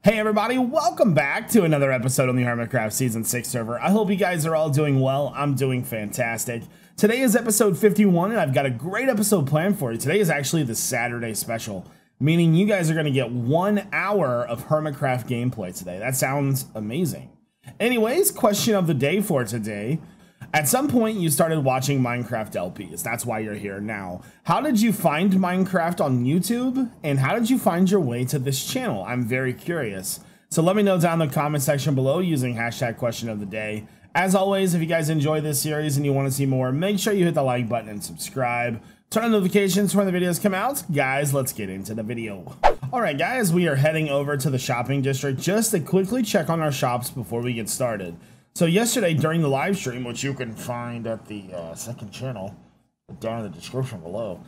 Hey everybody, welcome back to another episode on the Hermitcraft Season 6 server. I hope you guys are all doing well. I'm doing fantastic. Today is episode 51 and I've got a great episode planned for you. Today is actually the Saturday special, meaning you guys are going to get 1 hour of Hermitcraft gameplay today. That sounds amazing. Anyways, question of the day for today. At some point you started watching Minecraft LPs. That's why you're here now. How did you find Minecraft on YouTube? And how did you find your way to this channel? I'm very curious. So let me know down in the comment section below using hashtag question of the day. As always, if you guys enjoy this series and you want to see more, make sure you hit the like button and subscribe. Turn on notifications when the videos come out. Guys, let's get into the video. Alright guys, we are heading over to the shopping district just to quickly check on our shops before we get started. So yesterday during the live stream, which you can find at the second channel down in the description below,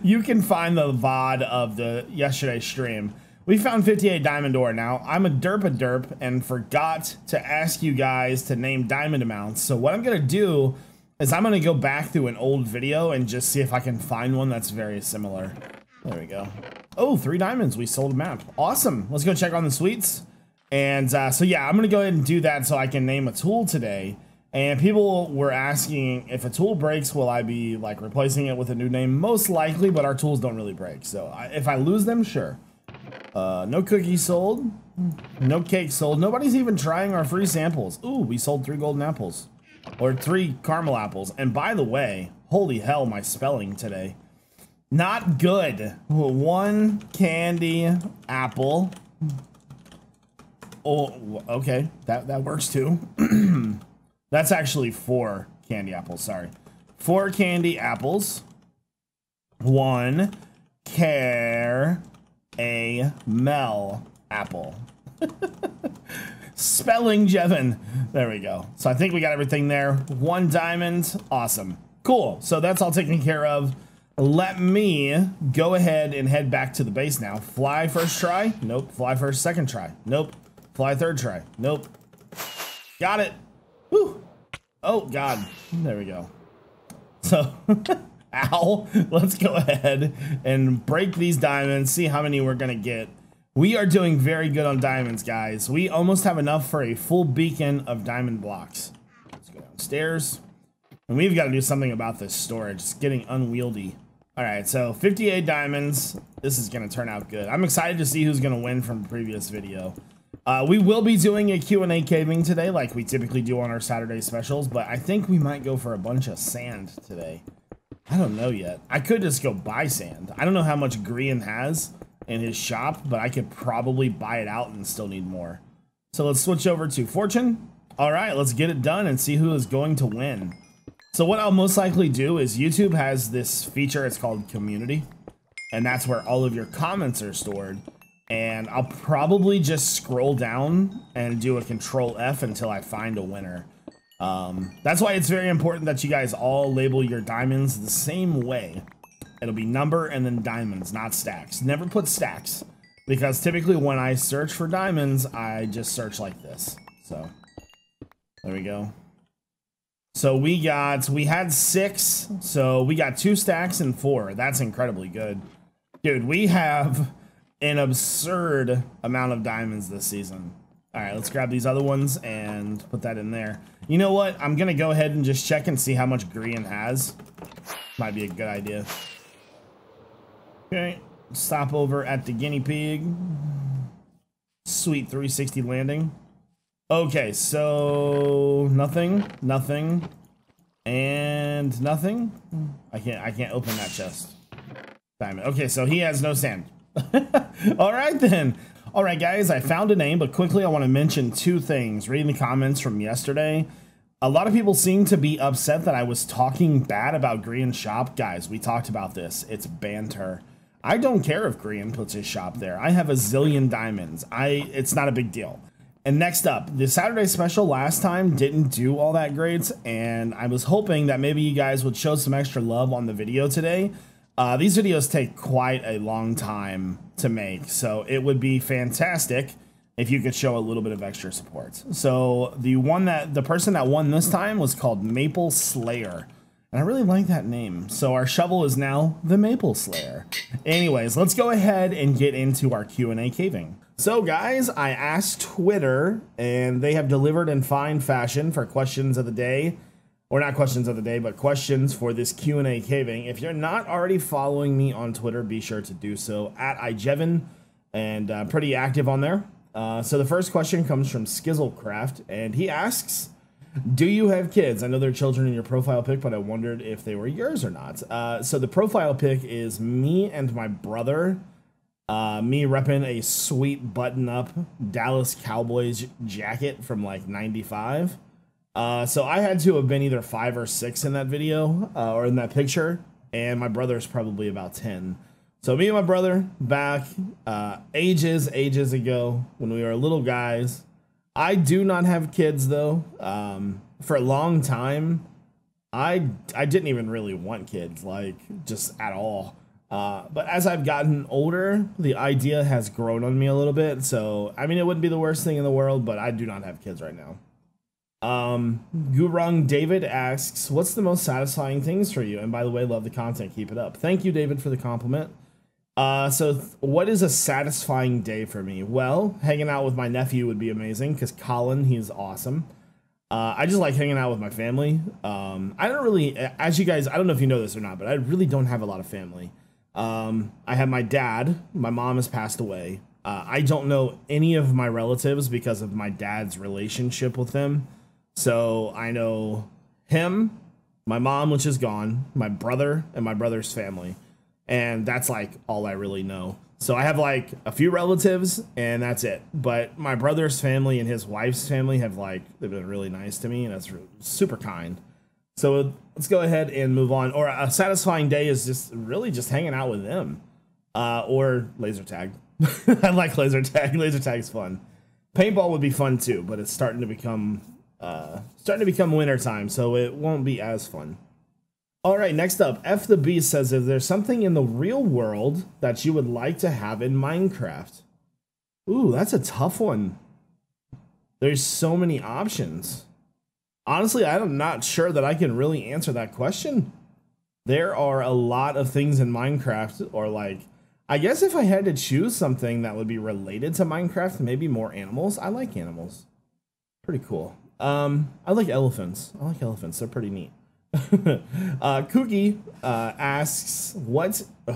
you can find the VOD of the yesterday's stream. We found 58 diamond ore. Now, I'm a derp and forgot to ask you guys to name diamond amounts. So what I'm going to do is I'm going to go back through an old video and just see if I can find one that's very similar. There we go. Oh, 3 diamonds. We sold a map. Awesome. Let's go check on the sweets. And so yeah, I'm gonna go ahead and do that so I can name a tool today. And people were asking if a tool breaks, will I be like replacing it with a new name? Most likely, but our tools don't really break. So if I lose them, sure. No cookies sold, no cake sold. Nobody's even trying our free samples. Ooh, we sold 3 golden apples or 3 caramel apples. And by the way, holy hell, my spelling today. Not good. 1 candy apple. Oh, okay, that works too. That's actually 4 candy apples, sorry. 4 candy apples. 1 caramel apple. Spelling Jevin. There we go. So I think we got everything there. 1 diamond, awesome. Cool, so that's all taken care of. Let me go ahead and head back to the base now. Fly first try, nope. Fly first second try, nope. Fly third try. Nope. Got it. Whew. Oh, God. There we go. So, ow. Let's go ahead and break these diamonds, see how many we're going to get. We are doing very good on diamonds, guys. We almost have enough for a full beacon of diamond blocks. Let's go downstairs. And we've got to do something about this storage. It's getting unwieldy. All right, so 58 diamonds. This is going to turn out good. I'm excited to see who's going to win from the previous video. We will be doing a Q&A caving today like we typically do on our Saturday specials, but I think we might go for a bunch of sand today. I don't know yet. I could just go buy sand. I don't know how much Grian has in his shop, but I could probably buy it out and still need more. So let's switch over to Fortune. All right, let's get it done and see who is going to win. So what I'll most likely do is YouTube has this feature, it's called Community, and that's where all of your comments are stored. And I'll probably just scroll down and do a Control F until I find a winner. That's why it's very important that you guys all label your diamonds the same way. It'll be number and then diamonds, not stacks. Never put stacks, because typically when I search for diamonds, I just search like this. So there we go. So we had 6, so we got 2 stacks and 4. That's incredibly good. Dude, we have an absurd amount of diamonds this season. All right, let's grab these other ones and put that in there. You know what? I'm gonna go ahead and just check and see how much Grian has. Might be a good idea. Okay, stop over at the guinea pig. Sweet 360 landing. Okay, so nothing, and nothing. I can't open that chest. Diamond. Okay, so he has no sand. All right then. All right guys, I found a name, but quickly I want to mention 2 things. Reading the comments from yesterday, a lot of people seem to be upset that I was talking bad about Grian's shop. Guys, we talked about this. It's banter. I don't care if Grian puts his shop there. I have a zillion diamonds. It's not a big deal. And next up, the Saturday special last time didn't do all that great, and I was hoping that maybe you guys would show some extra love on the video today. These videos take quite a long time to make, so it would be fantastic if you could show a little bit of extra support. So the person that won this time was called Maple Slayer, And I really like that name. So our shovel is now the Maple Slayer. Anyways, let's go ahead and get into our Q&A caving. So guys, I asked Twitter and they have delivered in fine fashion for questions of the day. Or not questions of the day, but questions for this Q&A caving. If you're not already following me on Twitter, be sure to do so at iJevin, and pretty active on there. So the first question comes from Skizzlecraft, and he asks, do you have kids? I know there are children in your profile pic, but I wondered if they were yours or not. So the profile pic is me and my brother. Me repping a sweet button-up Dallas Cowboys jacket from like '95. So I had to have been either 5 or 6 in that video, or in that picture, and my brother's probably about 10. So me and my brother back ages ago when we were little guys. I do not have kids though. For a long time, I didn't even really want kids, like just at all. But as I've gotten older, the idea has grown on me a little bit. So I mean, it wouldn't be the worst thing in the world, but I do not have kids right now. Gurung David asks, what's the most satisfying things for you? And by the way, love the content. Keep it up. Thank you, David, for the compliment. So what is a satisfying day for me? Well, hanging out with my nephew would be amazing because Colin, he's awesome. I just like hanging out with my family. I don't really, as you guys, I don't know if you know this or not, but I really don't have a lot of family. I have my dad. My mom has passed away. I don't know any of my relatives because of my dad's relationship with them. So I know him, my mom, which is gone, my brother, and my brother's family. And that's like all I really know. So I have like a few relatives and that's it. But my brother's family and his wife's family have like, they've been really nice to me and that's super kind. So let's go ahead and move on. Or a satisfying day is just really just hanging out with them. Or laser tag. I like laser tag. Laser tag's fun. Paintball would be fun too, but it's starting to become winter time, so it won't be as fun. All right, next up, F the Beast says, if there's something in the real world that you would like to have in Minecraft. Ooh, that's a tough one. There's so many options. Honestly, I'm not sure that I can really answer that question. There are a lot of things in Minecraft, or like, I guess if I had to choose something that would be related to Minecraft, maybe more animals. I like animals. Pretty cool. I like elephants. I like elephants. They're pretty neat. Kookie asks,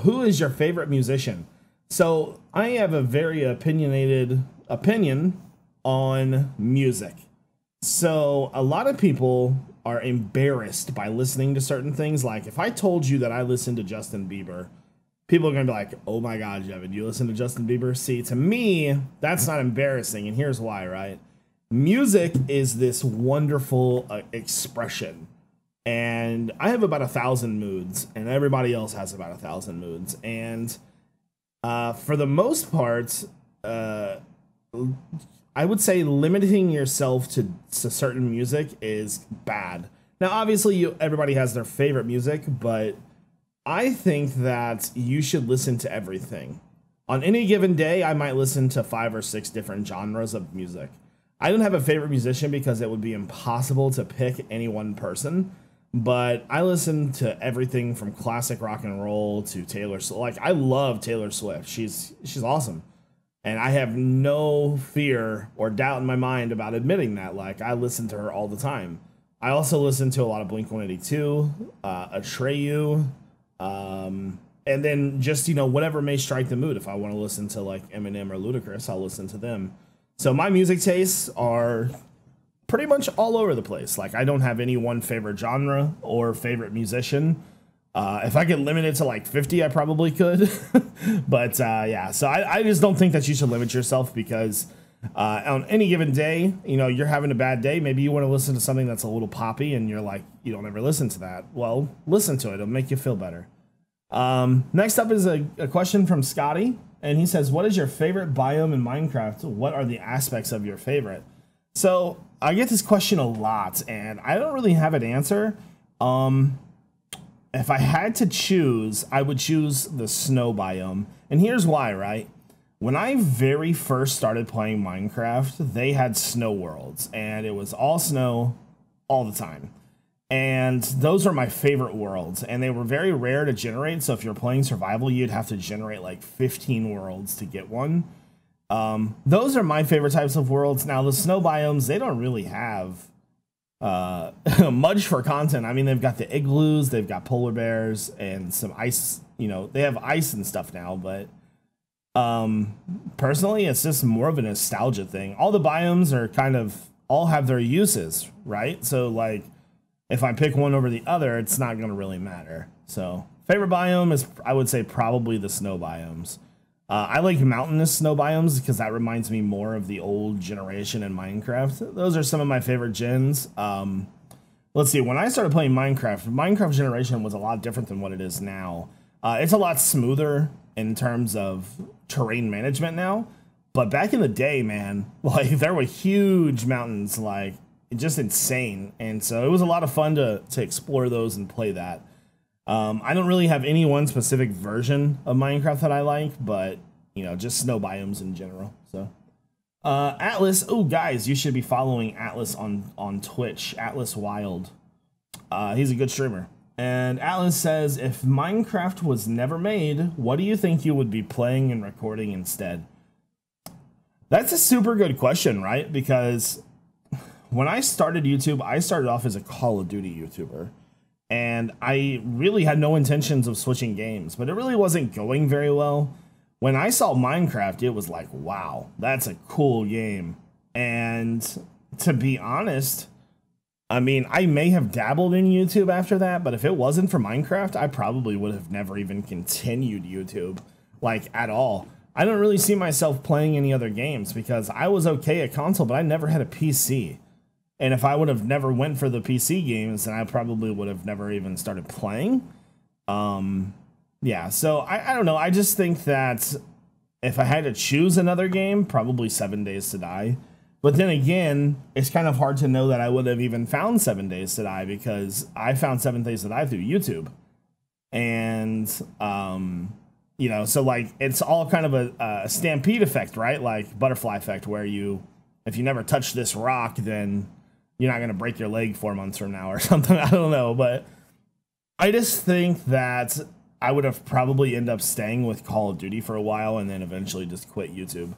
who is your favorite musician? So I have a very opinionated opinion on music. So a lot of people are embarrassed by listening to certain things. Like if I told you that I listen to Justin Bieber, people are going to be like, oh my God, Jevin, you listen to Justin Bieber? See, to me, that's not embarrassing. And here's why, right? Music is this wonderful expression. And I have about 1,000 moods, and everybody else has about 1,000 moods. And for the most part, I would say limiting yourself to certain music is bad. Now, obviously, everybody has their favorite music, but I think that you should listen to everything. On any given day, I might listen to 5 or 6 different genres of music. I don't have a favorite musician because it would be impossible to pick any one person. But I listen to everything from classic rock and roll to Taylor Swift. Like, I love Taylor Swift. She's awesome. And I have no fear or doubt in my mind about admitting that. Like, I listen to her all the time. I also listen to a lot of Blink-182, Atreyu, and then just, whatever may strike the mood. If I want to listen to, like, Eminem or Ludacris, I'll listen to them. So my music tastes are pretty much all over the place. Like, I don't have any one favorite genre or favorite musician. If I could limit it to like 50, I probably could. But yeah, so I just don't think that you should limit yourself because on any given day, you're having a bad day. Maybe you want to listen to something that's a little poppy and you're like, you don't ever listen to that. Well, listen to it. It'll make you feel better. Next up is a question from Scotty. And he says, what is your favorite biome in Minecraft? What are the aspects of your favorite? So I get this question a lot and I don't really have an answer. If I had to choose, I would choose the snow biome. And here's why, right? When I very first started playing Minecraft, they had snow worlds and it was all snow all the time. And those are my favorite worlds, and they were very rare to generate. So if you're playing survival, you'd have to generate like 15 worlds to get one. Those are my favorite types of worlds. Now the snow biomes, they don't really have much for content. I mean, they've got the igloos, they've got polar bears and some ice, you know, they have ice and stuff now, but personally it's just more of a nostalgia thing. All the biomes are kind of all have their uses, right? So like if I pick one over the other, it's not going to really matter. So favorite biome is, I would say, probably the snow biomes. I like mountainous snow biomes because that reminds me more of the old generation in Minecraft. Those are some of my favorite gens. Let's see, when I started playing Minecraft generation was a lot different than what it is now. It's a lot smoother in terms of terrain management now. But back in the day, man, like there were huge mountains, like just insane. And so it was a lot of fun to explore those and play that. I don't really have any one specific version of Minecraft that I like, but you know, just snow biomes in general. So Atlas, oh guys, you should be following Atlas on Twitch, Atlas Wild. He's a good streamer. And Atlas says, if Minecraft was never made, what do you think you would be playing and recording instead? That's a super good question, right? Because when I started YouTube, I started off as a Call of Duty YouTuber. And I really had no intentions of switching games, but it really wasn't going very well. When I saw Minecraft, it was like, wow, that's a cool game. And to be honest, I mean, I may have dabbled in YouTube after that, but if it wasn't for Minecraft, I probably would have never even continued YouTube, like, at all. I don't really see myself playing any other games because I was okay at console, but I never had a PC. And if I would have never went for the PC games, then I probably would have never even started playing. Yeah, so I don't know. I just think that if I had to choose another game, probably 7 Days to Die. But then again, it's kind of hard to know that I would have even found 7 Days to Die because I found 7 Days to Die through YouTube. And, you know, so like it's all kind of a stampede effect, right? Like butterfly effect where if you never touch this rock, then you're not going to break your leg 4 months from now or something. I don't know. But I just think that I would have probably ended up staying with Call of Duty for a while and then eventually just quit YouTube.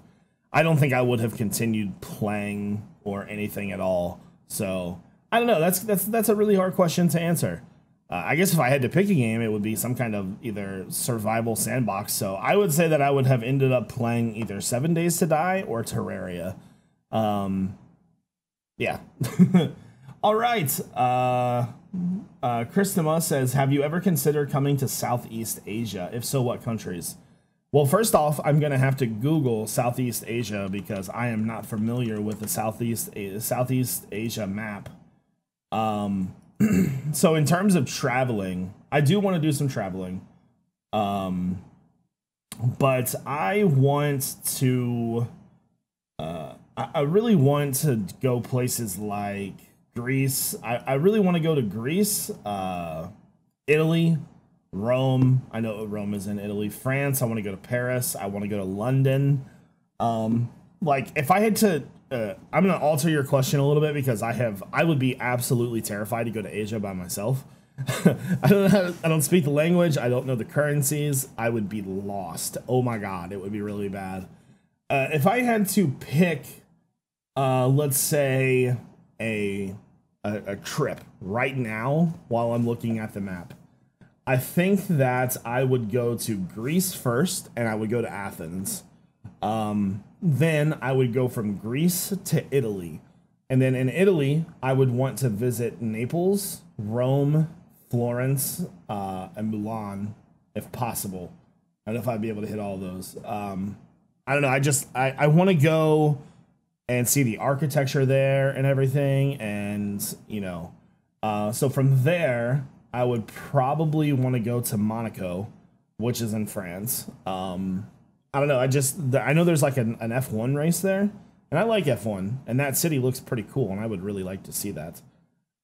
I don't think I would have continued playing or anything at all. So I don't know. That's a really hard question to answer. I guess if I had to pick a game, it would be some kind of either survival sandbox. So I would say that I would have ended up playing either 7 Days to Die or Terraria. Yeah. All right. KrishnaMo says, have you ever considered coming to Southeast Asia? If so, what countries? Well, first off, I'm going to have to Google Southeast Asia because I am not familiar with the Southeast Asia map. So in terms of traveling, I do want to do some traveling. But I want to... I really want to go places like Greece. I really want to go to Greece, Italy, Rome. I know Rome is in Italy. France. I want to go to Paris. I want to go to London. Like if I had to, I'm going to alter your question a little bit because I would be absolutely terrified to go to Asia by myself. I don't speak the language. I don't know the currencies. I would be lost. Oh my God. It would be really bad. If I had to pick, let's say a trip right now while I'm looking at the map, I think that I would go to Greece first and I would go to Athens. Then I would go from Greece to Italy. And then in Italy, I would want to visit Naples, Rome, Florence, and Milan if possible. I don't know if I'd be able to hit all of those. I don't know. I want to go and see the architecture there and everything. And, you know, so from there, I would probably want to go to Monaco, which is in France. I don't know. I know there's like an F1 race there and I like F1 and that city looks pretty cool. And I would really like to see that.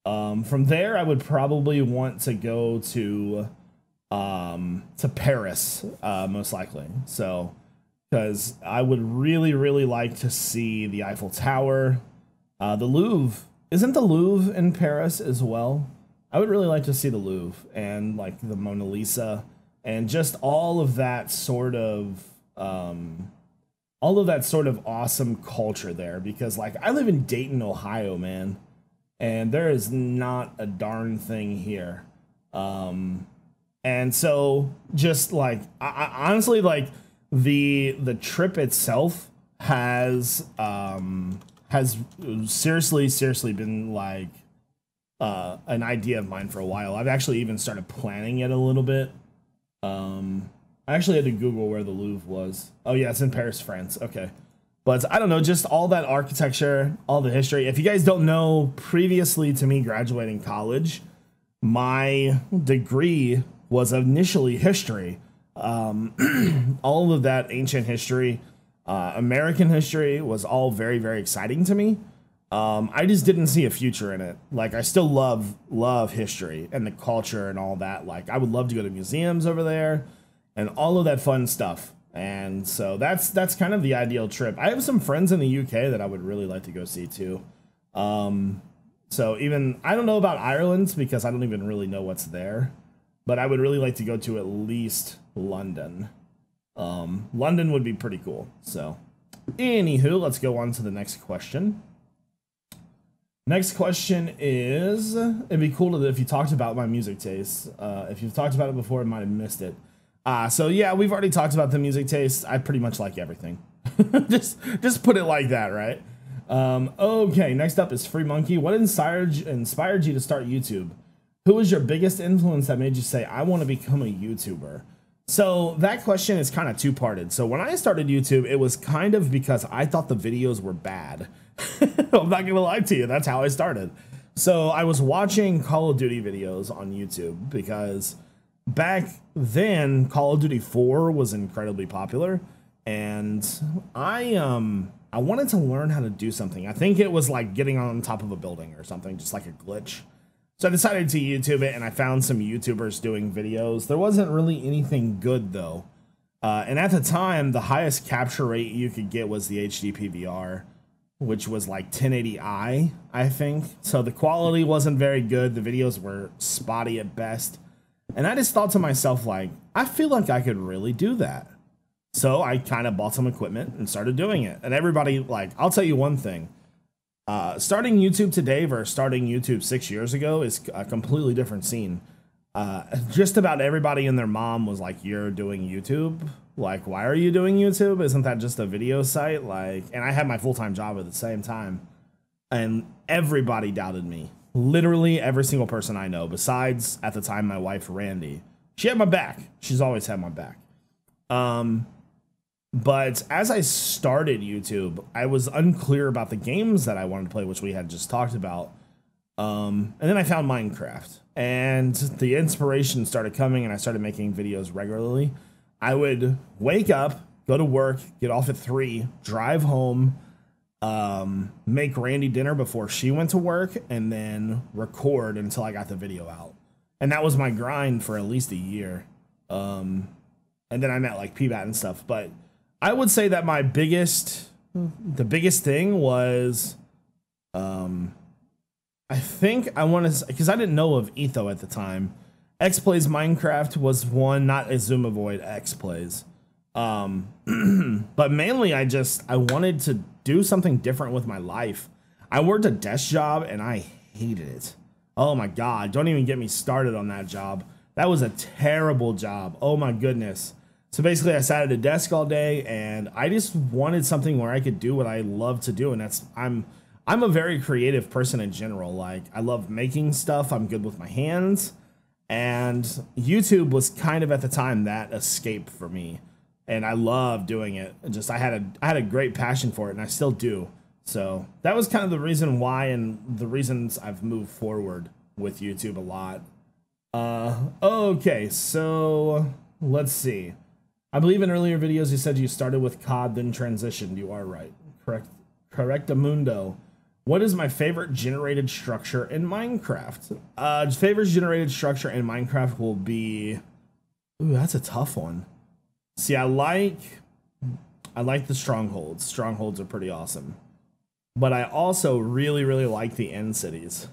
From there, I would probably want to go to Paris, most likely. So, because I would really, really like to see the Eiffel Tower, the Louvre. Isn't the Louvre in Paris as well? I would really like to see the Louvre and like the Mona Lisa and just all of that sort of awesome culture there, because like I live in Dayton, Ohio, man, and there is not a darn thing here. And so just like I honestly, like the trip itself has seriously been like an idea of mine for a while. I've actually even started planning it a little bit. I actually had to Google where the Louvre was. Oh yeah, it's in Paris, France. Okay. But I don't know, just all that architecture, all the history. If you guys don't know, previously to me graduating college, my degree was initially history. All of that ancient history, American history was all very, very exciting to me. I just didn't see a future in it. Like I still love history and the culture and all that. Like I would love to go to museums over there and all of that fun stuff. And so that's kind of the ideal trip. I have some friends in the UK that I would really like to go see too. So even, I don't know about Ireland because I don't even really know what's there, but I would really like to go to at least London. London would be pretty cool. So anywho, let's go on to the next question. Next question is, it'd be cool if you talked about my music taste. If you've talked about it before, I might have missed it. So yeah, we've already talked about the music taste. I pretty much like everything. just put it like that, right? Okay, next up is Free Monkey. What inspired you to start YouTube? Who was your biggest influence that made you say, I want to become a YouTuber? So that question is kind of two-parted. So when I started YouTube, it was kind of because I thought the videos were bad. I'm not gonna lie to you, that's how I started. So I was watching Call of Duty videos on YouTube because back then Call of Duty 4 was incredibly popular, and I wanted to learn how to do something. I think it was like getting on top of a building or something, just like a glitch. So I decided to YouTube it, and I found some YouTubers doing videos. There wasn't really anything good though, and at the time the highest capture rate you could get was the HD PVR, which was like 1080i, I think. So the quality wasn't very good. The videos were spotty at best. And I just thought to myself, like, I feel like I could really do that. So I kind of bought some equipment and started doing it. And everybody, like, I'll tell you one thing. Starting YouTube today versus starting YouTube 6 years ago is a completely different scene. Just about everybody and their mom was like, you're doing YouTube? Like, why are you doing YouTube? Isn't that just a video site? Like, and I had my full-time job at the same time. And everybody doubted me. Literally every single person I know, besides at the time my wife Randy. She had my back. She's always had my back. But as I started YouTube, I was unclear about the games that I wanted to play, which we had just talked about. And then I found Minecraft, and the inspiration started coming, and I started making videos regularly. I would wake up, go to work, get off at 3, drive home, make Randy dinner before she went to work, and then record until I got the video out. And that was my grind for at least a year. And then I met like PBAT and stuff. But I would say that the biggest thing was, I think I want to, because I didn't know of Etho at the time. X Plays Minecraft was one, not Azumavoid, X Plays. But mainly I wanted to do something different with my life. I worked a desk job and I hated it. Oh my God, don't even get me started on that job. That was a terrible job. Oh my goodness. So basically I sat at a desk all day, and I just wanted something where I could do what I love to do. And that's, I'm a very creative person in general. Like, I love making stuff. I'm good with my hands. And YouTube was kind of at the time that escape for me. And I love doing it. Just I had a great passion for it, and I still do. So that was kind of the reason why, and the reasons I've moved forward with YouTube a lot. Okay, so let's see. I believe in earlier videos you said you started with COD, then transitioned. You are right. Correctamundo. What is my favorite generated structure in Minecraft? Favorite generated structure in Minecraft will be... Ooh, that's a tough one. See, I like the strongholds. Strongholds are pretty awesome. But I also really, really like the end cities.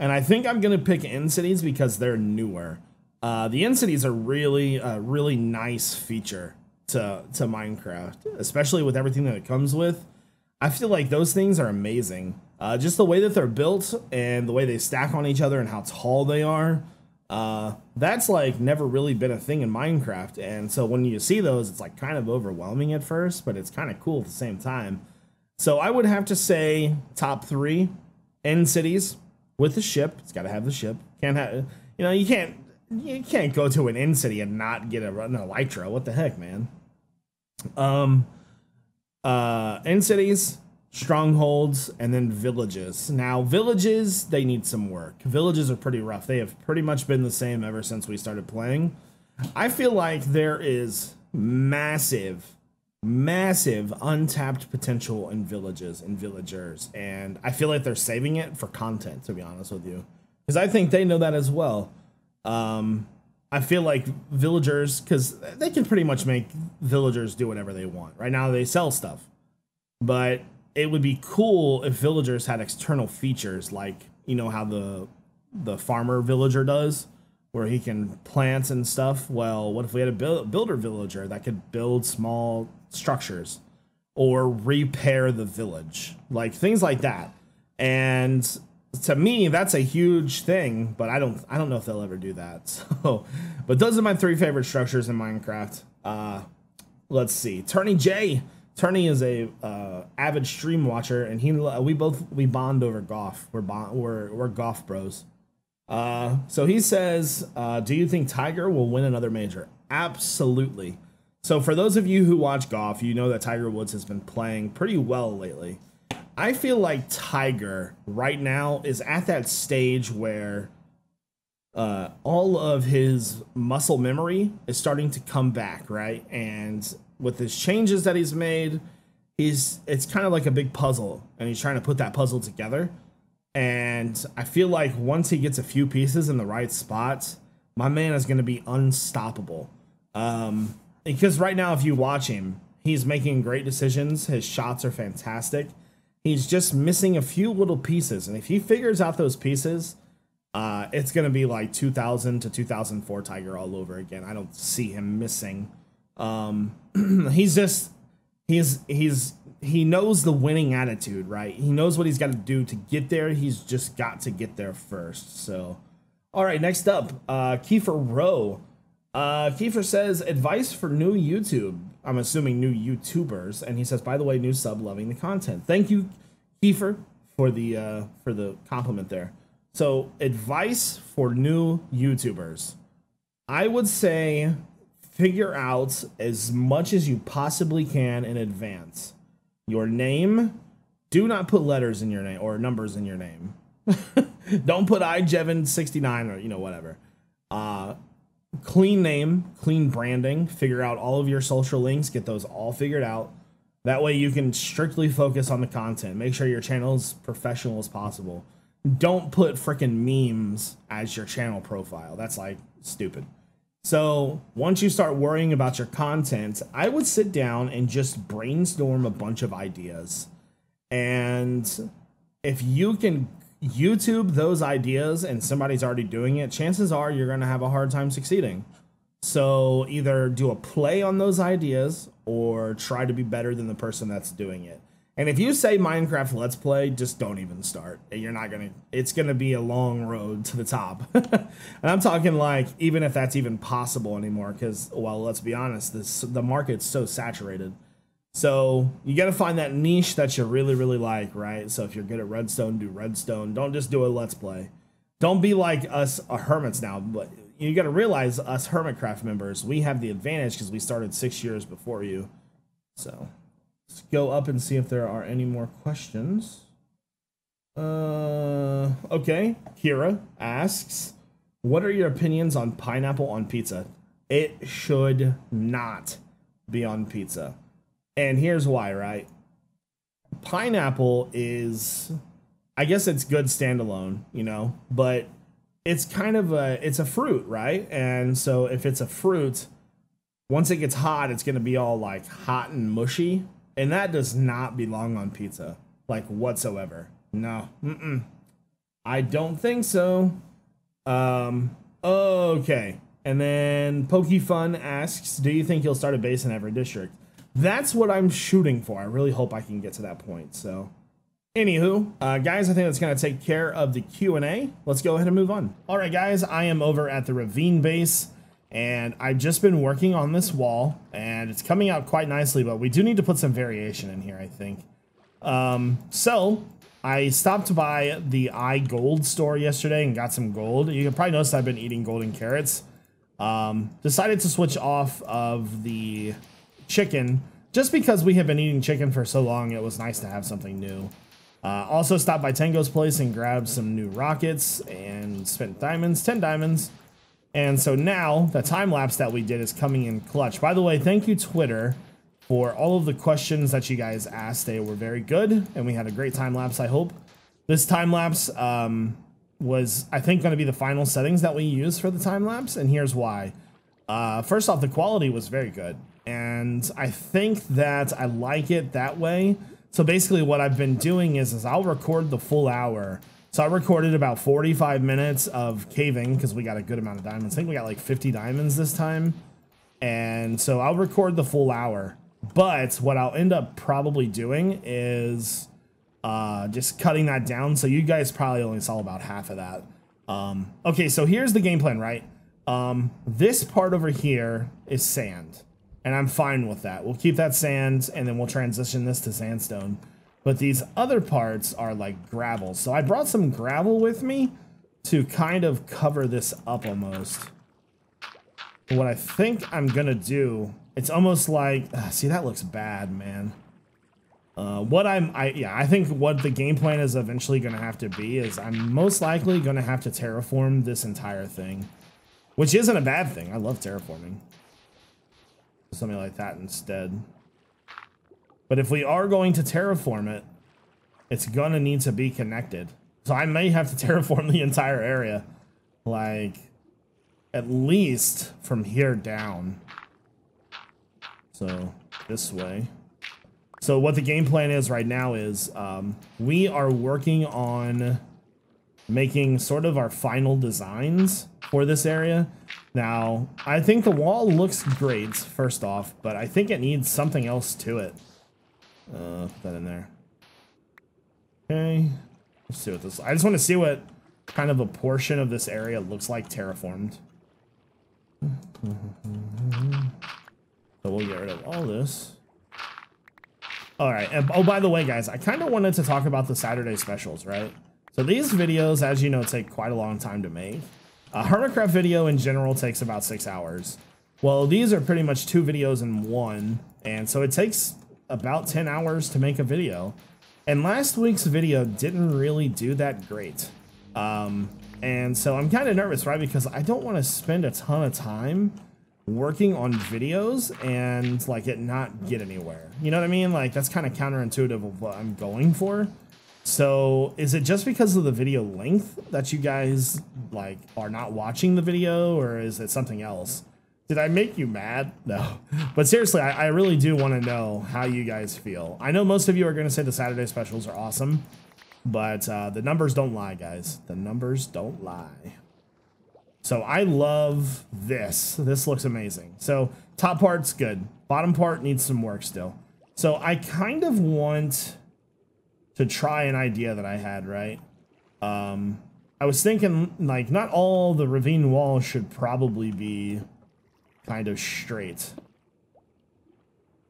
And I think I'm going to pick end cities because they're newer. The end cities are really a really nice feature to Minecraft, especially with everything that it comes with. I feel like those things are amazing. Just the way that they're built and the way they stack on each other and how tall they are. That's like never really been a thing in Minecraft. And so when you see those, it's like kind of overwhelming at first, but it's kind of cool at the same time. So I would have to say top 3 end cities with the ship. It's got to have the ship. Can't have, you know, you can't go to an end city and not get an elytra. What the heck, man? End cities, strongholds, and then villages. Now, villages, they need some work. Villages are pretty rough. They have pretty much been the same ever since we started playing. I feel like there is massive untapped potential in villages and villagers, and I feel like they're saving it for content, to be honest with you, because I think they know that as well. I feel like villagers, because they can pretty much make villagers do whatever they want. Right now they sell stuff, but it would be cool if villagers had external features, like, you know how the farmer villager does, where he can plant and stuff. Well, what if we had a builder villager that could build small structures or repair the village, like things like that? And to me, that's a huge thing, but I don't know if they'll ever do that. So, but those are my 3 favorite structures in Minecraft. Let's see. Turney J. Turney is a avid stream watcher, and we bond over golf. We're golf bros. So he says, do you think Tiger will win another major? Absolutely. So for those of you who watch golf, you know that Tiger Woods has been playing pretty well lately. I feel like Tiger right now is at that stage where all of his muscle memory is starting to come back, right? And with his changes that he's made, it's kind of like a big puzzle, and he's trying to put that puzzle together. And I feel like once he gets a few pieces in the right spots, my man is going to be unstoppable. Because right now, if you watch him, he's making great decisions. His shots are fantastic. He's just missing a few little pieces. And if he figures out those pieces, it's going to be like 2000 to 2004 Tiger all over again. I don't see him missing. He knows the winning attitude, right? He knows what he's got to do to get there. He's just got to get there first. So, all right, next up, Kiefer Rowe. Kiefer says, advice for new YouTube. I'm assuming new YouTubers. And he says, by the way, new sub, loving the content. Thank you, Kiefer, for the compliment there. So, advice for new YouTubers. I would say figure out as much as you possibly can in advance. Your name, do not put letters in your name or numbers in your name. Don't put iJevin 69 or, you know, whatever. Clean name, clean branding, figure out all of your social links, get those all figured out. That way you can strictly focus on the content. Make sure your channel is professional as possible. Don't put freaking memes as your channel profile. That's like stupid. So once you start worrying about your content, I would sit down and just brainstorm a bunch of ideas. And if you can YouTube those ideas and somebody's already doing it, chances are you're going to have a hard time succeeding. So either do a play on those ideas or try to be better than the person that's doing it. And if you say Minecraft Let's Play, just don't even start. You're not going to, it's going to be a long road to the top. And I'm talking like, even if that's even possible anymore, because, well, let's be honest, the market's so saturated. So you got to find that niche that you really, really like, right? So if you're good at Redstone, do Redstone. Don't just do a Let's Play. Don't be like us hermits now, but you got to realize us Hermitcraft members, we have the advantage because we started 6 years before you. So let's go up and see if there are any more questions. Okay. Kira asks, what are your opinions on pineapple on pizza? It should not be on pizza. And here's why, right? Pineapple is, I guess it's good standalone, you know, but it's kind of it's a fruit, right? And so if it's a fruit, once it gets hot, it's going to be all like hot and mushy. And that does not belong on pizza, like whatsoever. No. I don't think so. Okay. And then PokeFun asks, do you think you'll start a base in every district? That's what I'm shooting for. I really hope I can get to that point. So, anywho, guys, I think that's going to take care of the Q&A. Let's go ahead and move on. All right, guys, I am over at the Ravine Base, and I've just been working on this wall, and it's coming out quite nicely, but we do need to put some variation in here, I think. So I stopped by the iGold store yesterday and got some gold. You can probably notice I've been eating golden carrots. Decided to switch off of the chicken just because we have been eating chicken for so long. It was nice to have something new. Also stopped by Tango's place and grabbed some new rockets and spent diamonds, 10 diamonds. And so now the time lapse that we did is coming in clutch. By the way, thank you, Twitter, for all of the questions that you guys asked. They were very good, and we had a great time lapse, I hope. This time lapse was, I think, going to be the final settings that we use for the time lapse, and here's why. First off, the quality was very good, and I think that I like it that way. So basically what I've been doing is I'll record the full hour. So I recorded about 45 minutes of caving because we got a good amount of diamonds. I think we got like 50 diamonds this time. And so I'll record the full hour. But what I'll end up probably doing is just cutting that down. So you guys probably only saw about half of that. Okay, so here's the game plan, right? This part over here is sand. And I'm fine with that. We'll keep that sand, and then we'll transition this to sandstone. But these other parts are like gravel. So I brought some gravel with me to kind of cover this up almost. But what I think I'm gonna do, it's almost like, see, that looks bad, man. I think what the game plan is eventually gonna have to be is I'm most likely gonna have to terraform this entire thing, which isn't a bad thing. I love terraforming. Something like that instead. But if we are going to terraform it, it's gonna need to be connected. So I may have to terraform the entire area, like at least from here down. So this way. So what the game plan is right now is we are working on making sort of our final designs for this area. Now, I think the wall looks great, first off, but I think it needs something else to it. Put that in there. Okay. Let's see what this... I just want to see what kind of a portion of this area looks like terraformed. So we'll get rid of all this. Alright, and oh, by the way, guys, I kind of wanted to talk about the Saturday specials, right? So these videos, as you know, take quite a long time to make. A Hermitcraft video in general takes about 6 hours. Well, these are pretty much 2 videos in one, and so it takes about 10 hours to make a video. And last week's video didn't really do that great. And so I'm kind of nervous, right? Because I don't want to spend a ton of time working on videos and like it not get anywhere. You know what I mean? Like that's kind of counterintuitive of what I'm going for. So is it just because of the video length that you guys like are not watching the video, or is it something else? Did I make you mad? No. But seriously, I really do want to know how you guys feel. I know most of you are going to say the Saturday specials are awesome, but the numbers don't lie, guys. The numbers don't lie. So I love this. This looks amazing. So top part's good. Bottom part needs some work still. So I kind of want to try an idea that I had, right? I was thinking, like, not all the ravine walls should probably be kind of straight.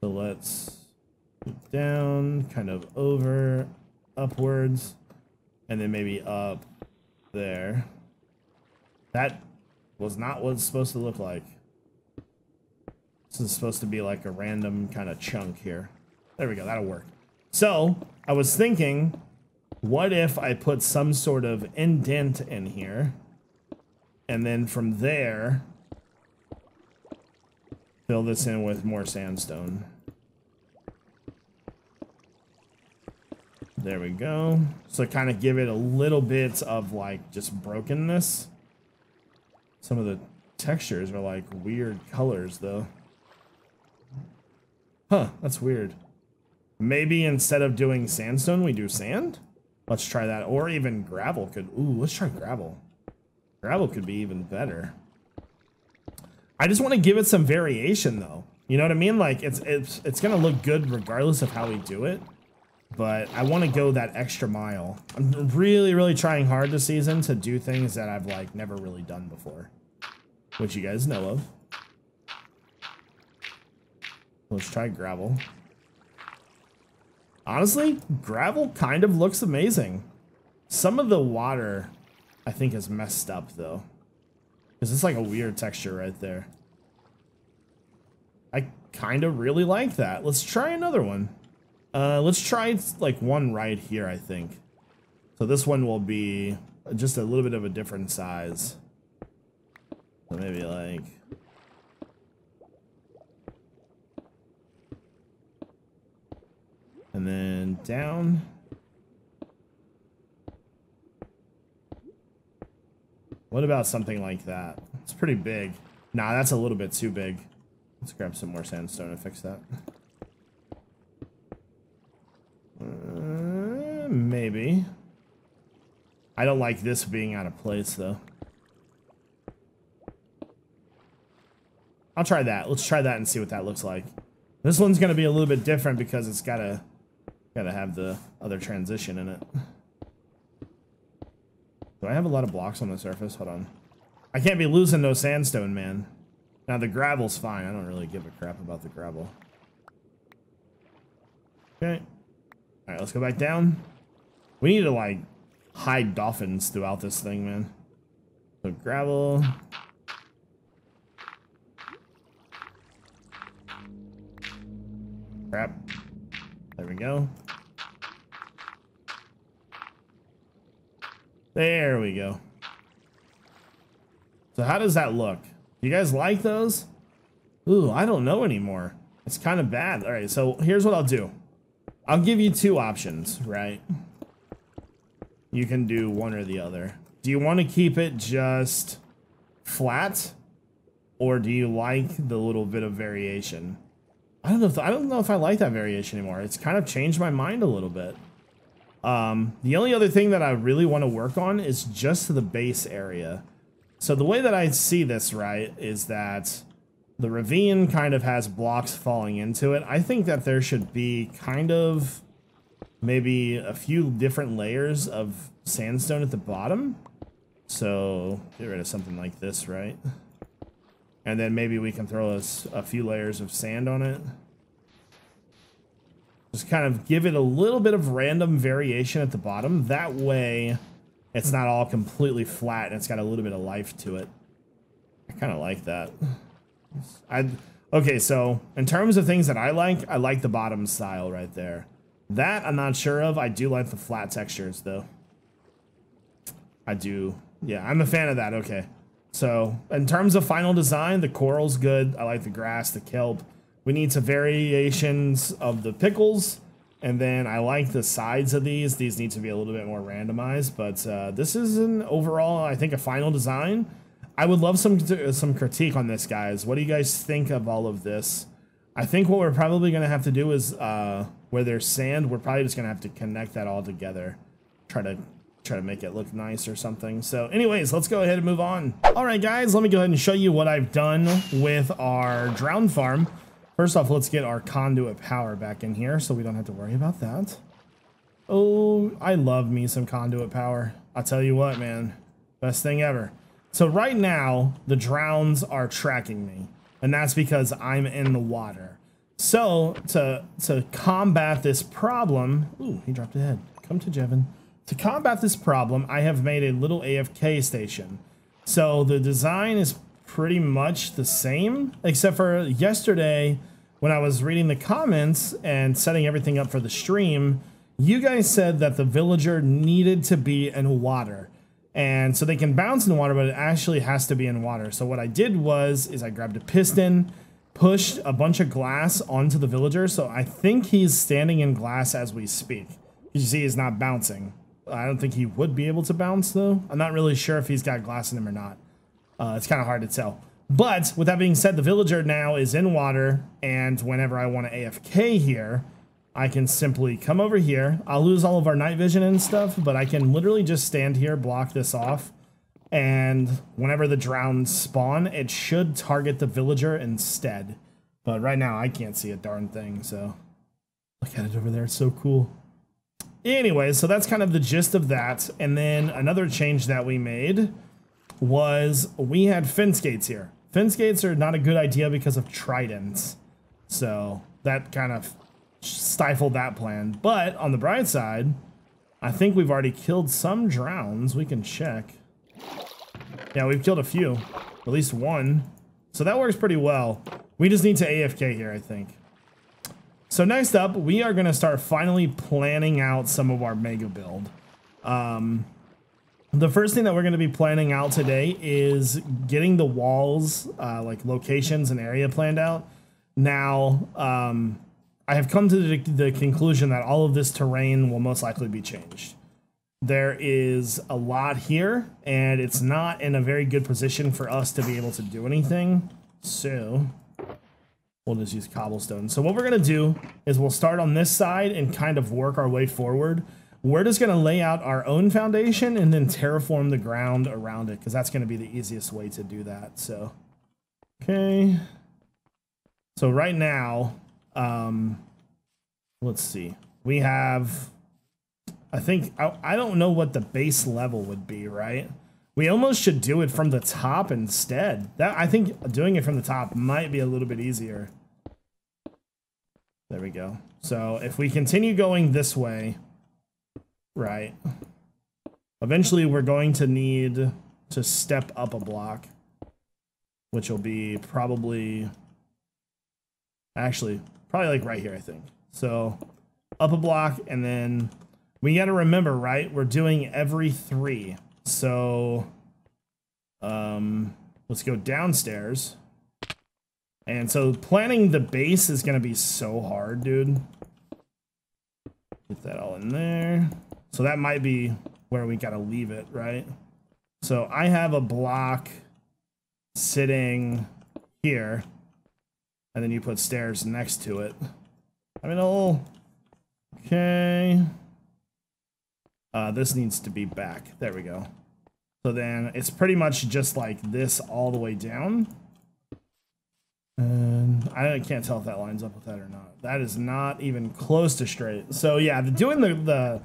So let's move down, kind of over, upwards, and then maybe up there. That was not what it's supposed to look like. This is supposed to be like a random kind of chunk here. There we go, that'll work. So, I was thinking, what if I put some sort of indent in here, and then from there, fill this in with more sandstone. There we go. So kind of give it a little bit of like just brokenness. Some of the textures are like weird colors though. Huh, that's weird. Maybe instead of doing sandstone, we do sand? Let's try that. Or even gravel could... Ooh, let's try gravel. Gravel could be even better. I just want to give it some variation, though. You know what I mean? Like, it's going to look good regardless of how we do it. But I want to go that extra mile. I'm really, really trying hard this season to do things that I've, like, never really done before. Which you guys know of. Let's try gravel. Honestly, gravel kind of looks amazing. Some of the water, I think, is messed up, though. Because it's like a weird texture right there. I kind of really like that. Let's try another one. Let's try, like, one right here, I think. So this one will be just a little bit of a different size. So maybe, like... And then down. What about something like that? It's pretty big. Nah, that's a little bit too big. Let's grab some more sandstone and fix that. Maybe. I don't like this being out of place, though. I'll try that. Let's try that and see what that looks like. This one's going to be a little bit different because it's gotta have the other transition in it. Do I have a lot of blocks on the surface? Hold on. I can't be losing no sandstone, man. Now, the gravel's fine. I don't really give a crap about the gravel. Okay. Alright, let's go back down. We need to, like, hide dolphins throughout this thing, man. So, gravel. Crap. There we go. There we go. So how does that look? You guys like those? Ooh, I don't know anymore. It's kind of bad. All right, so here's what I'll do. I'll give you two options, right? You can do one or the other. Do you want to keep it just flat? Or do you like the little bit of variation? I don't know if I like that variation anymore. It's kind of changed my mind a little bit. The only other thing that I really want to work on is just the base area. So the way that I see this, right, is that the ravine kind of has blocks falling into it. I think that there should be kind of maybe a few different layers of sandstone at the bottom. So get rid of something like this, right? And then maybe we can throw a few layers of sand on it. Just kind of give it a little bit of random variation at the bottom. That way, it's not all completely flat and it's got a little bit of life to it. I kind of like that. Okay, so in terms of things that I like the bottom style right there. That I'm not sure of. I do like the flat textures, though. I do. Yeah, I'm a fan of that. Okay. So, in terms of final design, the coral's good. I like the grass, the kelp. We need some variations of the pickles. And then I like the sides of these. These need to be a little bit more randomized. But this is an overall, I think, a final design. I would love some critique on this, guys. What do you guys think of all of this? I think what we're probably going to have to do is, where there's sand, we're probably just going to have to connect that all together. Try to make it look nice or something. So anyways, let's go ahead and move on. All right, guys, let me go ahead and show you what I've done with our drown farm. First off, let's get our conduit power back in here so we don't have to worry about that. Oh, I love me some conduit power. I'll tell you what, man, best thing ever. So right now, the drowns are tracking me, and that's because I'm in the water. So to combat this problem, ooh, he dropped a head. Come to Jevin. To combat this problem, I have made a little AFK station. So the design is pretty much the same, except for yesterday when I was reading the comments and setting everything up for the stream, you guys said that the villager needed to be in water. And so they can bounce in water, but it actually has to be in water. So what I did is I grabbed a piston, pushed a bunch of glass onto the villager. So I think he's standing in glass as we speak. You see he's not bouncing. I don't think he would be able to bounce, though. I'm not really sure if he's got glass in him or not. It's kind of hard to tell. But with that being said, the villager now is in water, and whenever I want to AFK here, I can simply come over here. I'll lose all of our night vision and stuff, but I can literally just stand here, block this off, and whenever the drowns spawn, it should target the villager instead. But right now, I can't see a darn thing, so look at it over there. It's so cool. Anyway, so that's kind of the gist of that. And then another change that we made was we had fence gates here. Fence gates are not a good idea because of tridents. So that kind of stifled that plan. But on the bright side, I think we've already killed some drowns. We can check. Yeah, we've killed a few, at least one. So that works pretty well. We just need to AFK here, I think. So next up, we are going to start finally planning out some of our mega build. The first thing that we're going to be planning out today is getting the walls, like locations and area planned out. Now, I have come to the conclusion that all of this terrain will most likely be changed. There is a lot here, and it's not in a very good position for us to be able to do anything. So we'll just use cobblestone. So what we're going to do is we'll start on this side and kind of work our way forward. We're just going to lay out our own foundation and then terraform the ground around it, because that's going to be the easiest way to do that. So, okay. So right now, let's see. We have, I think, I don't know what the base level would be, right? We almost should do it from the top instead. I think doing it from the top might be a little bit easier. There we go. So if we continue going this way, right, eventually we're going to need to step up a block, which will be probably, actually, probably like right here, I think. So up a block, and then we got to remember, right, we're doing every 3. So let's go downstairs. And so planning the base is going to be so hard, dude. Get that all in there. So that might be where we got to leave it, right? So I have a block sitting here, and then you put stairs next to it. I mean, oh, okay. This needs to be back. There we go. So then it's pretty much just like this all the way down. And I can't tell if that lines up with that or not. That is not even close to straight. So yeah, doing the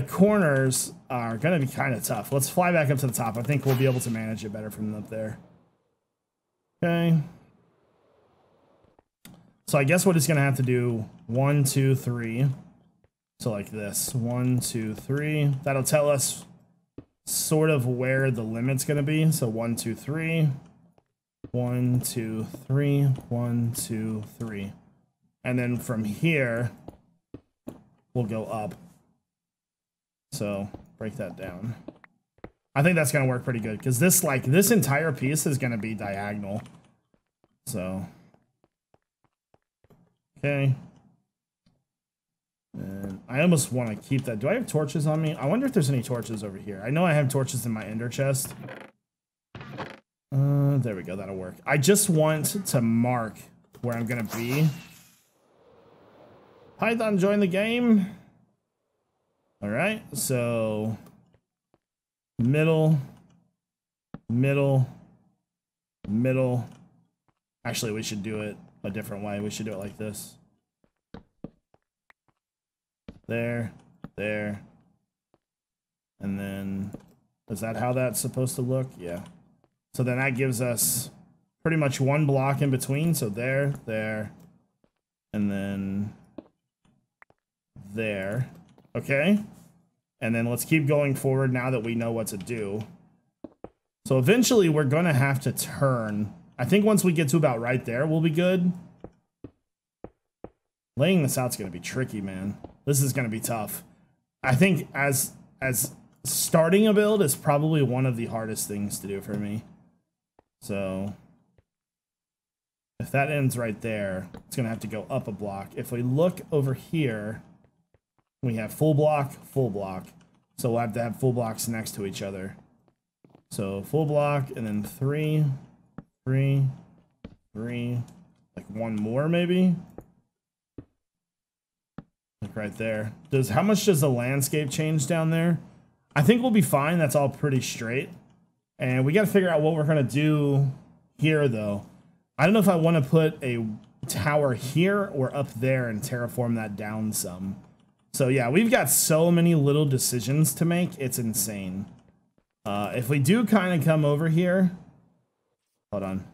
corners are going to be kind of tough. Let's fly back up to the top. I think we'll be able to manage it better from up there. Okay. So I guess we're just going to have to do 1, 2, 3. So like this, 1, 2, 3. That'll tell us sort of where the limit's going to be. So 1, 2, 3. 1, 2, 3. 1, 2, 3. And then from here, we'll go up. So break that down. I think that's going to work pretty good, because this entire piece is going to be diagonal. So, okay. And I almost want to keep that. Do I have torches on me? I wonder if there's any torches over here. I know I have torches in my ender chest. There we go. That'll work. I just want to mark where I'm going to be. Python, join the game. All right. So middle, middle, middle. Actually, we should do it a different way. We should do it like this. There, there, and then, is that how that's supposed to look? Yeah. So then that gives us pretty much one block in between. So there, there, and then there. Okay. And then let's keep going forward now that we know what to do. So eventually we're going to have to turn. I think once we get to about right there, we'll be good. Laying this out's going to be tricky, man. This is going to be tough. I think as starting a build is probably one of the hardest things to do for me. So if that ends right there, it's going to have to go up a block. If we look over here, we have full block, full block. So we'll have to have full blocks next to each other. So full block, and then 3, 3, 3, like one more maybe. like right there. How much does the landscape change down there? I think we'll be fine. That's all pretty straight. And we got to figure out what we're going to do here, though. I don't know if I want to put a tower here or up there and terraform that down some. So yeah, we've got so many little decisions to make. It's insane. If we do kind of come over here, hold on.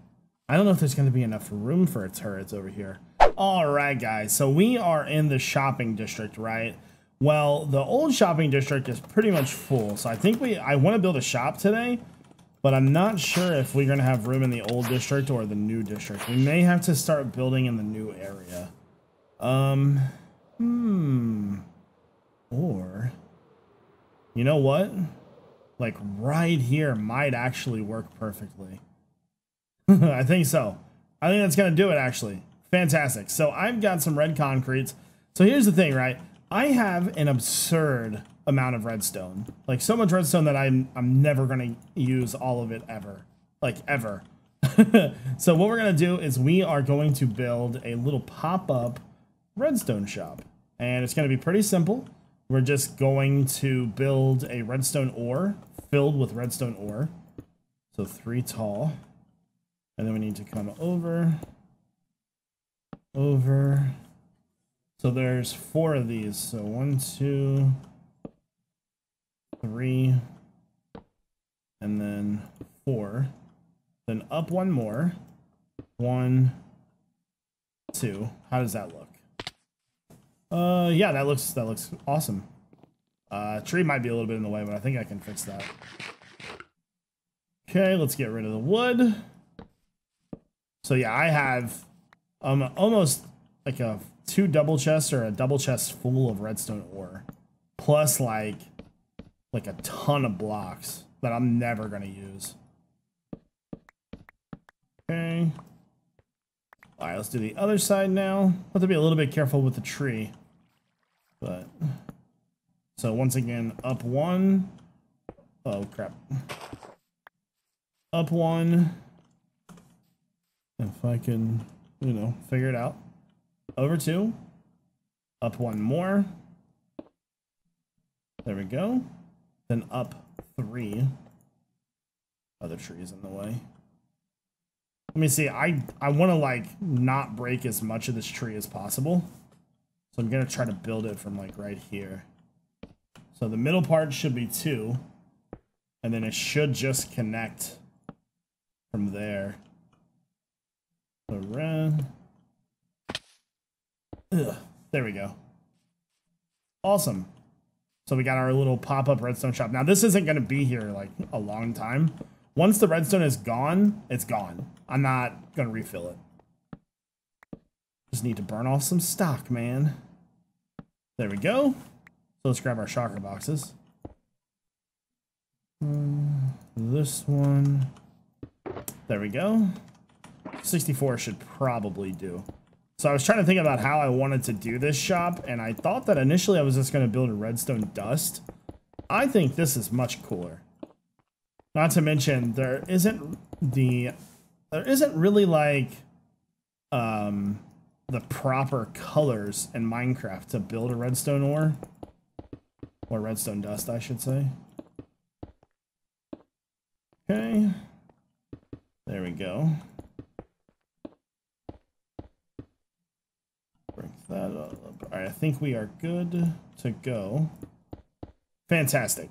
I don't know if there's going to be enough room for a turret over here. All right, guys. So we are in the shopping district, right? Well, the old shopping district is pretty much full. So I think I want to build a shop today, but I'm not sure if we're going to have room in the old district or the new district. We may have to start building in the new area. Or, you know what? Like right here might actually work perfectly. I think so. I think that's going to do it, actually. Fantastic. So I've got some red concretes. So here's the thing, right? I have an absurd amount of redstone. Like so much redstone that I'm never going to use all of it ever. Like ever. So what we're going to do is we are going to build a little pop-up redstone shop. And it's going to be pretty simple. We're just going to build a redstone ore filled with redstone ore. So 3 tall. And then we need to come over. So there's 4 of these. So 1, 2, 3, and then 4. Then up 1 more. 1, 2. How does that look? Yeah, that looks awesome. Tree might be a little bit in the way, but I think I can fix that. Okay, let's get rid of the wood. So yeah, I have almost like a 2 double chests or a double chest full of redstone ore, plus like a ton of blocks that I'm never gonna use. Okay. All right, let's do the other side now. Have to be a little bit careful with the tree, but so once again, up 1. Oh crap. Up 1. If I can, you know, figure it out. Over 2. Up 1 more. There we go. Then up 3. Other trees in the way. Let me see. I want to like not break as much of this tree as possible. So I'm going to try to build it from like right here. So the middle part should be 2. And then it should just connect from there. Around. There we go. Awesome. So we got our little pop-up redstone shop. Now this isn't going to be here like a long time. Once the redstone is gone, it's gone. I'm not going to refill it. Just need to burn off some stock, man. There we go. So let's grab our shulker boxes. This one. There we go. 64 should probably do. So I was trying to think about how I wanted to do this shop, and I thought that initially I was just going to build a redstone dust. I think this is much cooler. Not to mention, there isn't really like the proper colors in Minecraft to build a redstone ore. Or redstone dust, I should say. Okay. There we go. Break that up. All right, I think we are good to go. Fantastic.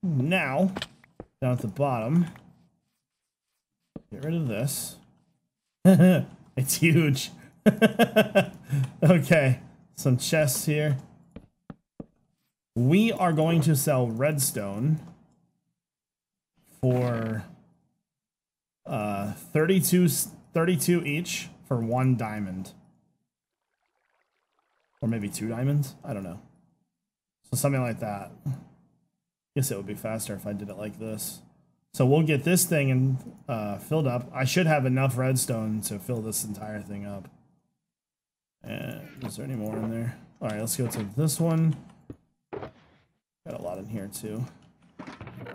Now, down at the bottom, get rid of this. It's huge. Okay, some chests here. We are going to sell redstone for 32 each for 1 diamond. Or maybe 2 diamonds? I don't know. So something like that. Guess it would be faster if I did it like this. So we'll get this thing filled up. I should have enough redstone to fill this entire thing up. And is there any more in there? All right, let's go to this one. Got a lot in here too.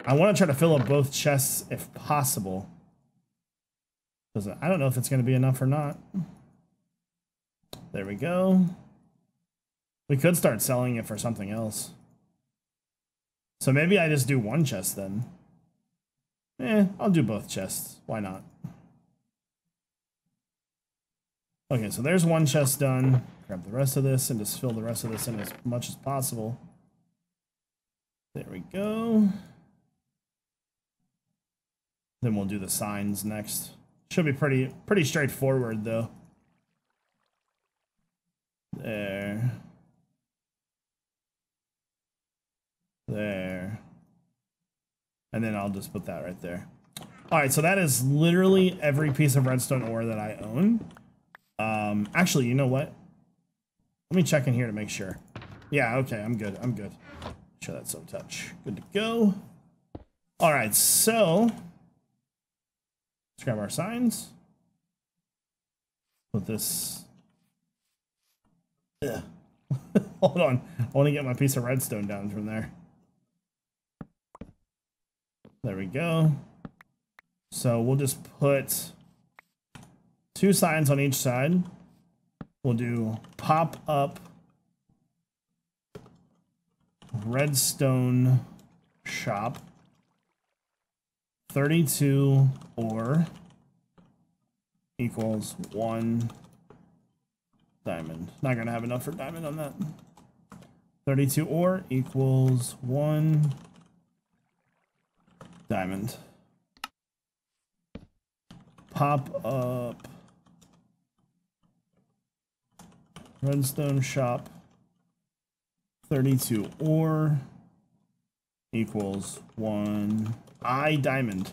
I want to try to fill up both chests if possible. I don't know if it's going to be enough or not. There we go. We could start selling it for something else. So maybe I just do one chest then. I'll do both chests. Why not? Okay, so there's one chest done. Grab the rest of this and just fill the rest of this in as much as possible. There we go. Then we'll do the signs next. Should be pretty straightforward though. There. There. And then I'll just put that right there. Alright, so that is literally every piece of redstone ore that I own. Actually, you know what? Let me check in here to make sure. Yeah, okay, I'm good. I'm good. Sure, that's so touch. Good to go. Alright, so let's grab our signs. Put this. Ugh. Hold on. I want to get my piece of redstone down from there. There we go. So we'll just put 2 signs on each side. We'll do pop up Redstone Shop 32 ore equals 1 diamond. Not gonna have enough for diamond on that. 32 ore equals 1 diamond. Pop up Redstone Shop 32 ore equals 1 diamond.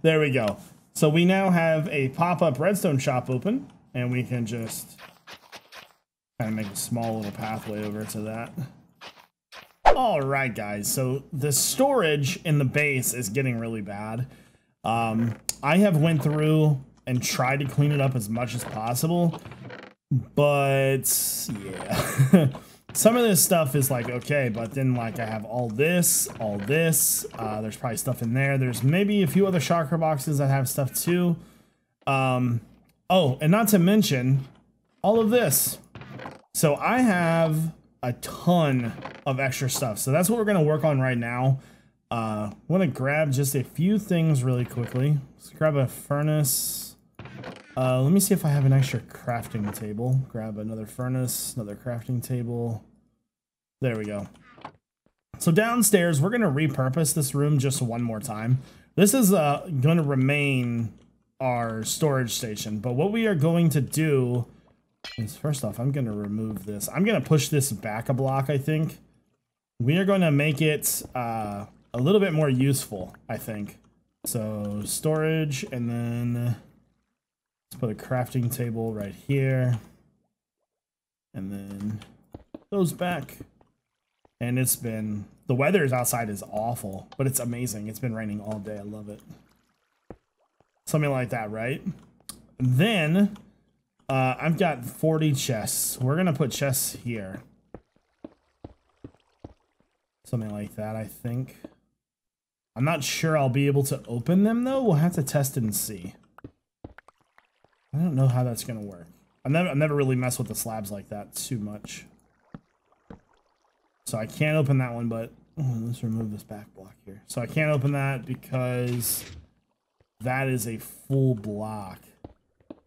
There we go. So we now have a pop-up redstone shop open, and we can just kind of make a small little pathway over to that. All right, guys. So the storage in the base is getting really bad. I have went through and tried to clean it up as much as possible, but yeah. Some of this stuff is like, okay, but then like I have all this, there's probably stuff in there. There's maybe a few other chakra boxes that have stuff too. Oh, and not to mention all of this. So I have a ton of extra stuff. So that's what we're gonna work on right now. I want to grab just a few things really quickly. Let's grab a furnace. Let me see if I have an extra crafting table. Grab another furnace, another crafting table. There we go. So downstairs, we're going to repurpose this room just one more time. This is going to remain our storage station. But what we are going to do is, first off, I'm going to remove this. I'm going to push this back a block, I think. We are going to make it a little bit more useful, I think. So storage, and then let's put a crafting table right here, and then those back. And it's been, the weather outside is awful, but it's amazing. It's been raining all day. I love it. Something like that, right? Then I've got 40 chests. We're gonna put chests here. Something like that, I think. I'm not sure I'll be able to open them though. We'll have to test it and see. I don't know how that's gonna work. I've never really messed with the slabs like that too much. So I can't open that one, but let's remove this back block here. So I can't open that because that is a full block.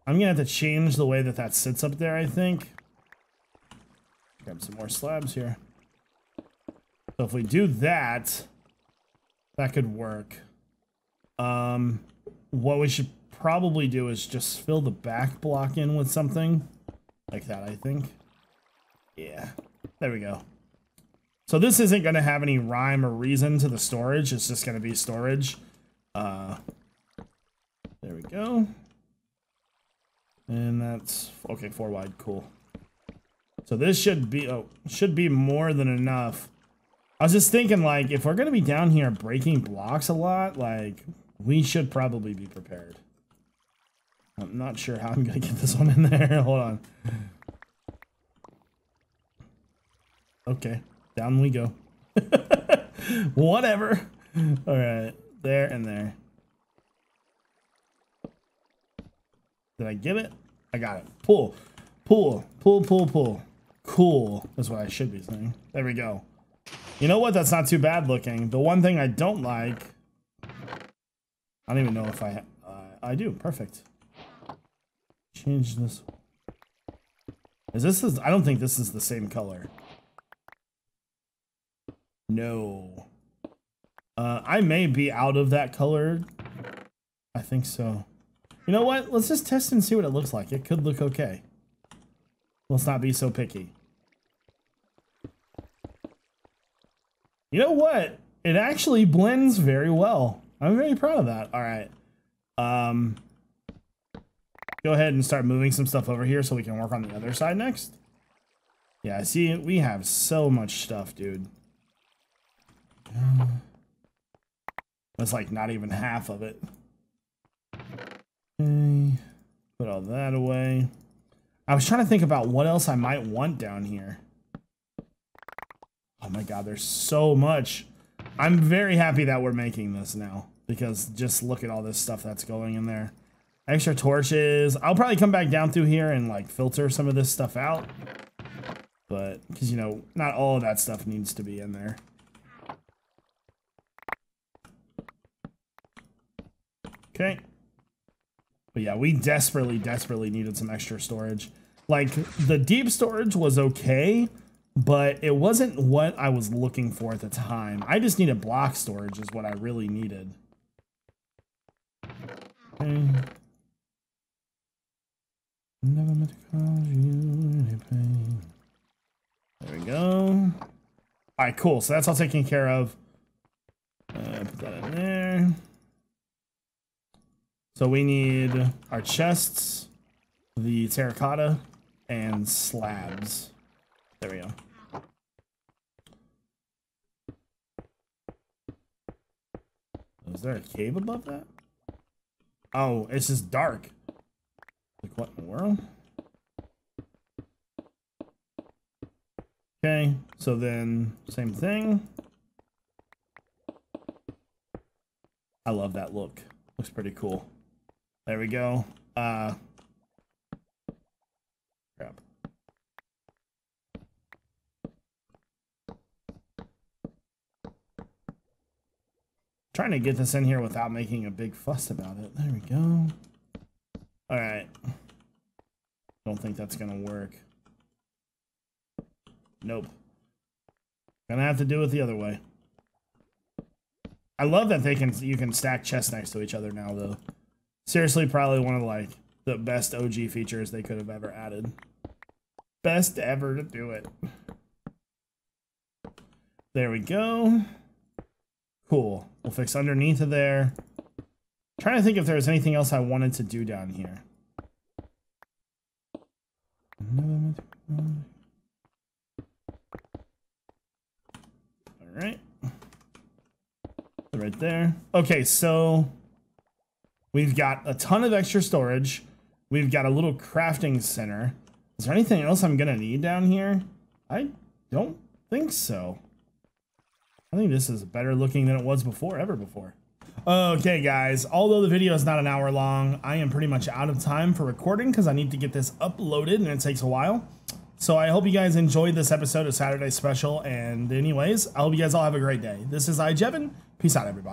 I'm gonna have to change the way that that sits up there, I think. Grab some more slabs here. So if we do that, that could work. What we should probably do is just fill the back block in with something like that, I think. Yeah, there we go. So this isn't going to have any rhyme or reason to the storage. It's just going to be storage. There we go. And that's okay. 4 wide, cool. So this should be more than enough. I was just thinking, like, if we're going to be down here breaking blocks a lot, like, we should probably be prepared. I'm not sure how I'm going to get this one in there. Hold on. Okay, down we go. Whatever. All right, there and there. Did I get it? I got it. Pull, pull, pull, pull, pull. Cool, is what I should be saying. There we go. You know what? That's not too bad looking. The one thing I don't like, I don't even know if I do. Perfect. Change this. I don't think this is the same color. No. I may be out of that color. I think so. You know what? Let's just test and see what it looks like. It could look okay. Let's not be so picky. You know what? It actually blends very well. I'm very proud of that. All right. Go ahead and start moving some stuff over here so we can work on the other side next. Yeah, see, we have so much stuff, dude. That's like not even half of it. Okay. Put all that away. I was trying to think about what else I might want down here. Oh my god, there's so much. I'm very happy that we're making this now, because just look at all this stuff that's going in there. Extra torches. I'll probably come back down through here and like filter some of this stuff out. But, because you know, not all of that stuff needs to be in there. Okay. But yeah, we desperately needed some extra storage. Like, the deep storage was okay, but it wasn't what I was looking for at the time. I just needed block storage is what I really needed. Okay. Never meant to cause you any pain. There we go. Alright, cool. So that's all taken care of. Put that in there. So we need our chests, the terracotta, and slabs. There we go. Is there a cave above that? Oh, it's just dark. Like, what in the world? Okay, so then same thing. I love that look. Looks pretty cool. There we go. Crap. Trying to get this in here without making a big fuss about it. There we go. All right. Don't think that's gonna work. Nope. Gonna have to do it the other way. I love that you can stack chests next to each other now, though. Seriously, probably one of like the best OG features they could have ever added. Best ever to do it. There we go. Cool. We'll fix underneath of there. Trying to think if there was anything else I wanted to do down here. All right. Right there. Okay, so we've got a ton of extra storage. We've got a little crafting center. Is there anything else I'm gonna need down here? I don't think so. I think this is better looking than it was ever before. Okay, guys, although the video is not an hour long, I am pretty much out of time for recording because I need to get this uploaded and it takes a while. So I hope you guys enjoyed this episode of Saturday Special. And anyways, I hope you guys all have a great day. This is iJevin. Peace out, everybody.